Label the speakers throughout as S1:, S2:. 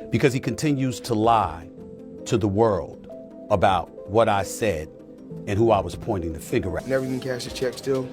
S1: because he continues to lie to the world about what I said and who I was pointing the finger at.
S2: Never even cashed a check still.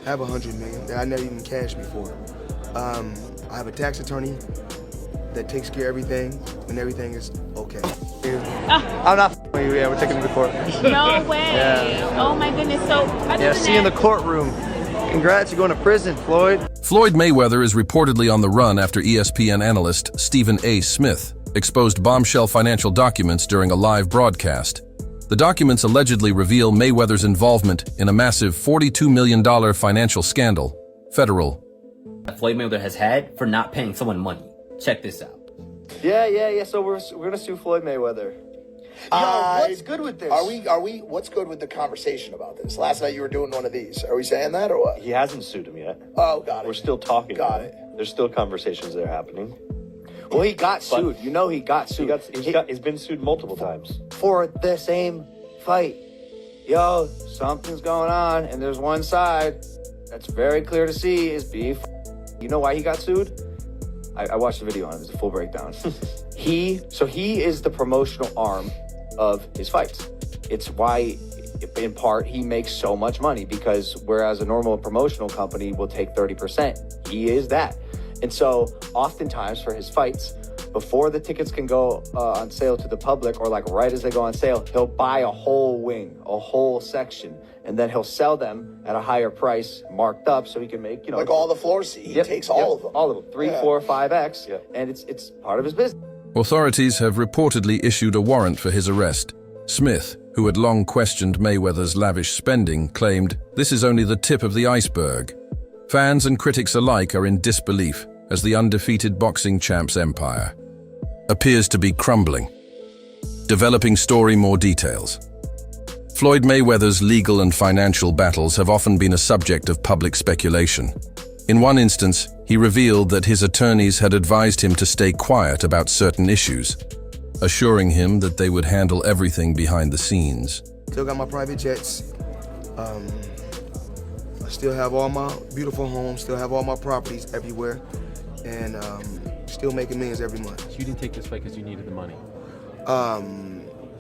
S2: Have $100 million that I never even cashed before. I have a tax attorney that takes care of everything, and everything is okay.
S3: I'm not f***ing you, yeah, we're taking him to court.
S4: No way.
S3: Yeah.
S4: Oh my goodness. So,
S3: Yeah, see you in the courtroom. Congrats, you're going to prison, Floyd.
S5: Floyd Mayweather is reportedly on the run after ESPN analyst Stephen A. Smith exposed bombshell financial documents during a live broadcast. The documents allegedly reveal Mayweather's involvement in a massive $42 million financial scandal, federal.
S6: Floyd Mayweather has had for not paying someone money. Check this out.
S3: Yeah, so we're gonna sue Floyd Mayweather. What's good with this?
S7: What's good with the conversation about this? Last night you were doing one of these. Are we saying that or what?
S8: He hasn't sued him yet.
S7: Oh, got it.
S8: We're still talking.
S7: Got it.
S8: There's still conversations that are happening.
S3: Well, he got sued. You know he got sued.
S8: He's been sued multiple times.
S3: For the same fight. Yo, something's going on, and there's one side that's very clear to see is beef. You know why he got sued? I watched the video on it. It's a full breakdown. He is the promotional arm of his fights. It's why, in part, he makes so much money, because whereas a normal promotional company will take 30%, he is that. And so oftentimes for his fights, before the tickets can go on sale to the public, or like right as they go on sale, he'll buy a whole wing, a whole section, and then he'll sell them at a higher price, marked up, so he can make,
S7: like all the floor seats. He takes all of them.
S3: All of them, 3, 4, 5x, and it's part of his business.
S5: Authorities have reportedly issued a warrant for his arrest. Smith, who had long questioned Mayweather's lavish spending, claimed, "This is only the tip of the iceberg." Fans and critics alike are in disbelief as the undefeated boxing champ's empire appears to be crumbling. Developing story, more details. Floyd Mayweather's legal and financial battles have often been a subject of public speculation. In one instance, he revealed that his attorneys had advised him to stay quiet about certain issues, assuring him that they would handle everything behind the scenes.
S2: Still got my private jets. I still have all my beautiful homes, still have all my properties everywhere, and still making millions every month.
S9: So you didn't take this fight because you needed the money?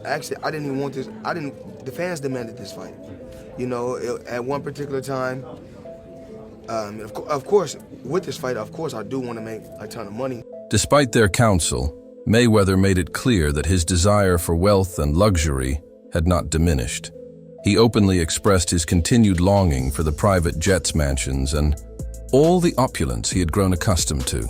S2: Actually, I didn't even want this. The fans demanded this fight. You know, at one particular time, of course, with this fight, of course, I do want to make a ton of money.
S5: Despite their counsel, Mayweather made it clear that his desire for wealth and luxury had not diminished. He openly expressed his continued longing for the private jets, mansions, and all the opulence he had grown accustomed to.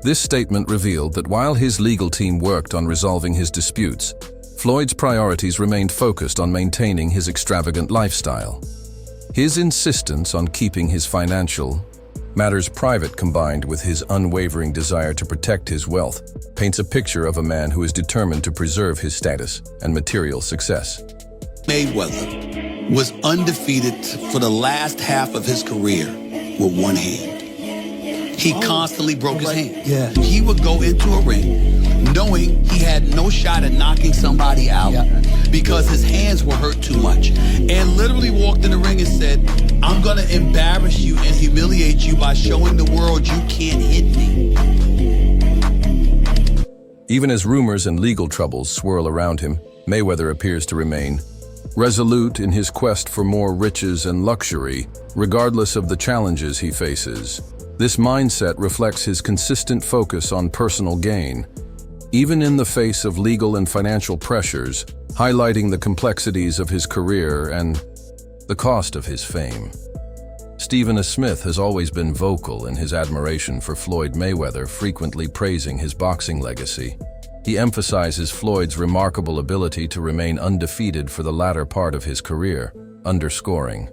S5: This statement revealed that while his legal team worked on resolving his disputes, Floyd's priorities remained focused on maintaining his extravagant lifestyle. His insistence on keeping his financial matters private, combined with his unwavering desire to protect his wealth, paints a picture of a man who is determined to preserve his status and material success.
S1: Mayweather was undefeated for the last half of his career with one hand. He constantly broke his hand.
S7: Yeah.
S1: He would go into a ring knowing he had no shot at knocking somebody out because his hands were hurt too much, and literally walked in the ring and said, "I'm gonna embarrass you and humiliate you by showing the world you can't hit me."
S5: Even as rumors and legal troubles swirl around him, Mayweather appears to remain resolute in his quest for more riches and luxury, regardless of the challenges he faces. This mindset reflects his consistent focus on personal gain, even in the face of legal and financial pressures, highlighting the complexities of his career and the cost of his fame. Stephen A. Smith has always been vocal in his admiration for Floyd Mayweather, frequently praising his boxing legacy. He emphasizes Floyd's remarkable ability to remain undefeated for the latter part of his career, underscoring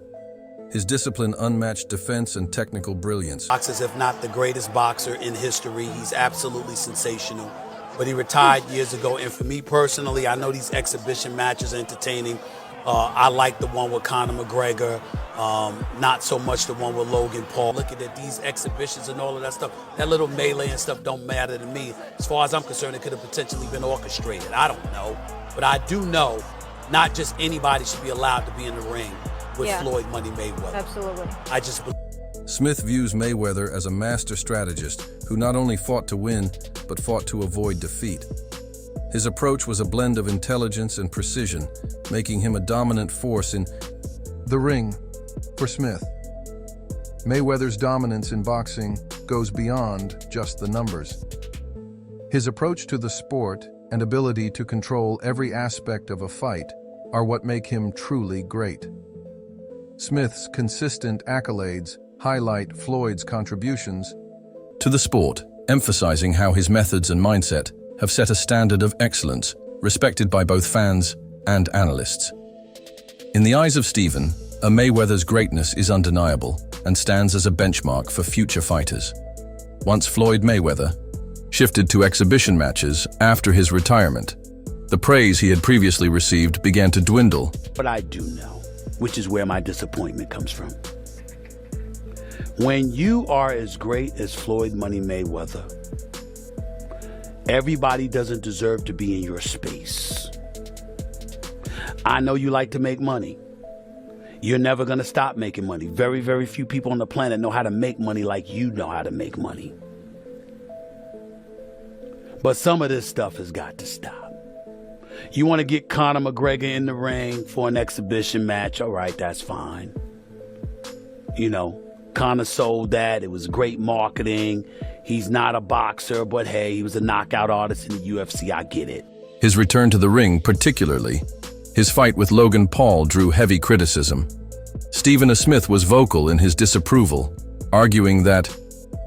S5: his discipline, unmatched defense, and technical brilliance.
S1: Boxers, if not the greatest boxer in history. He's absolutely sensational. But he retired years ago, and for me personally, I know these exhibition matches are entertaining. I like the one with Conor McGregor, not so much the one with Logan Paul. Looking at these exhibitions and all of that stuff, that little melee and stuff don't matter to me. As far as I'm concerned, it could have potentially been orchestrated. I don't know. But I do know not just anybody should be allowed to be in the ring with Floyd Money Mayweather.
S4: Absolutely.
S1: I just
S5: Smith views Mayweather as a master strategist who not only fought to win, but fought to avoid defeat. His approach was a blend of intelligence and precision, making him a dominant force in the ring. For Smith, Mayweather's dominance in boxing goes beyond just the numbers. His approach to the sport and ability to control every aspect of a fight are what make him truly great. Smith's consistent accolades highlight Floyd's contributions to the sport, emphasizing how his methods and mindset have set a standard of excellence, respected by both fans and analysts. In the eyes of Stephen, a Mayweather's greatness is undeniable and stands as a benchmark for future fighters. Once Floyd Mayweather shifted to exhibition matches after his retirement, the praise he had previously received began to dwindle.
S1: But I do know, which is where my disappointment comes from. When you are as great as Floyd Money Mayweather, everybody doesn't deserve to be in your space. I know you like to make money. You're never going to stop making money. Very, very few people on the planet know how to make money like you know how to make money. But some of this stuff has got to stop. You want to get Conor McGregor in the ring for an exhibition match? All right, that's fine. You know, Conor sold that. It was great marketing. He's not a boxer, but hey, he was a knockout artist in the UFC. I get it.
S5: His return to the ring, particularly his fight with Logan Paul, drew heavy criticism. Stephen A. Smith was vocal in his disapproval, arguing that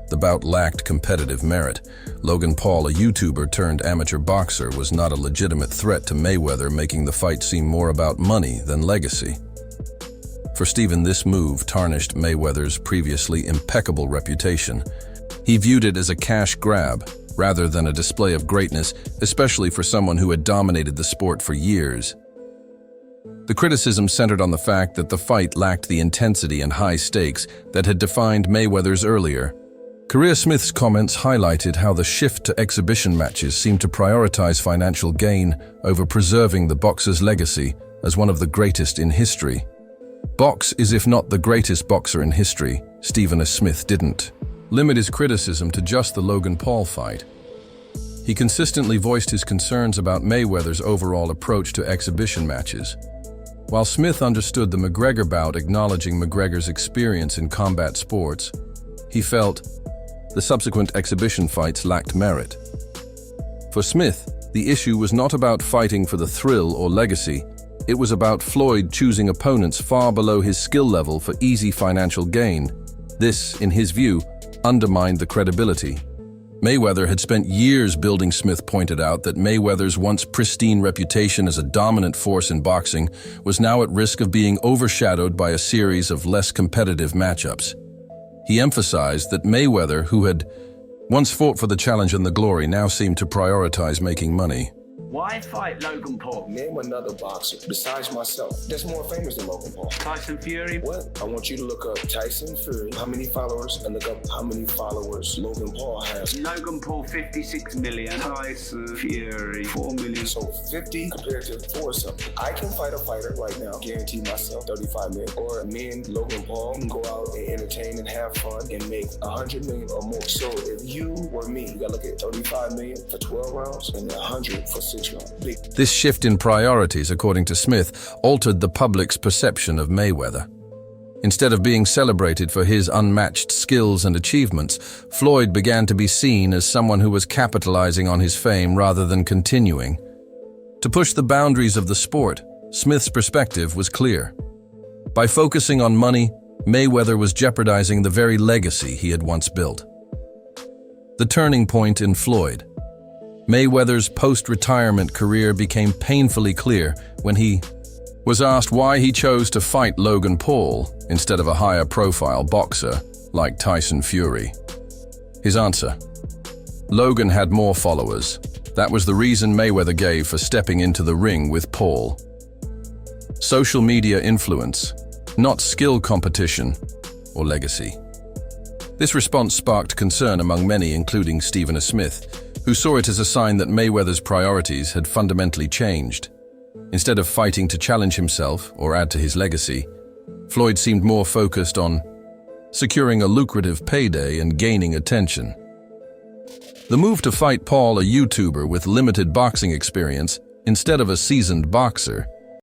S5: the bout lacked competitive merit. Logan Paul, a YouTuber turned amateur boxer, was not a legitimate threat to Mayweather, making the fight seem more about money than legacy. For Stephen, this move tarnished Mayweather's previously impeccable reputation. He viewed it as a cash grab, rather than a display of greatness, especially for someone who had dominated the sport for years. The criticism centered on the fact that the fight lacked the intensity and high stakes that had defined Mayweather's earlier career. Smith's comments highlighted how the shift to exhibition matches seemed to prioritize financial gain over preserving the boxer's legacy as one of the greatest in history. Box is, if not the greatest boxer in history, Stephen A. Smith didn't limit his criticism to just the Logan Paul fight. He consistently voiced his concerns about Mayweather's overall approach to exhibition matches. While Smith understood the McGregor bout, acknowledging McGregor's experience in combat sports, he felt the subsequent exhibition fights lacked merit. For Smith, the issue was not about fighting for the thrill or legacy. It was about Floyd choosing opponents far below his skill level for easy financial gain. This, in his view, undermined the credibility Mayweather had spent years building. Smith pointed out that Mayweather's once pristine reputation as a dominant force in boxing was now at risk of being overshadowed by a series of less competitive matchups. He emphasized that Mayweather, who had once fought for the challenge and the glory, now seemed to prioritize making money.
S4: Why fight Logan Paul?
S2: Name another boxer besides myself that's more famous than Logan Paul.
S4: Tyson Fury?
S2: What? I want you to look up Tyson Fury, how many followers, and look up how many followers Logan Paul has.
S4: Logan Paul, 56 million. Tyson Fury, 4 million.
S2: So 50 compared to 4 something. I can fight a fighter right now, guarantee myself 35 million. Or me and Logan Paul can go out and entertain and have fun and make 100 million or more. So if you were me, you gotta look at 35 million for 12 rounds and 100 for 6 rounds.
S5: This shift in priorities, according to Smith, altered the public's perception of Mayweather. Instead of being celebrated for his unmatched skills and achievements, Floyd began to be seen as someone who was capitalizing on his fame rather than continuing. To push the boundaries of the sport, Smith's perspective was clear. By focusing on money, Mayweather was jeopardizing the very legacy he had once built. The turning point in Floyd. Mayweather's post-retirement career became painfully clear when he was asked why he chose to fight Logan Paul instead of a higher-profile boxer like Tyson Fury. His answer: Logan had more followers. That was the reason Mayweather gave for stepping into the ring with Paul. Social media influence, not skill competition or legacy. This response sparked concern among many, including Stephen A. Smith, who saw it as a sign that Mayweather's priorities had fundamentally changed. Instead of fighting to challenge himself or add to his legacy, Floyd seemed more focused on securing a lucrative payday and gaining attention. The move to fight Paul, a YouTuber with limited boxing experience, instead of a seasoned boxer,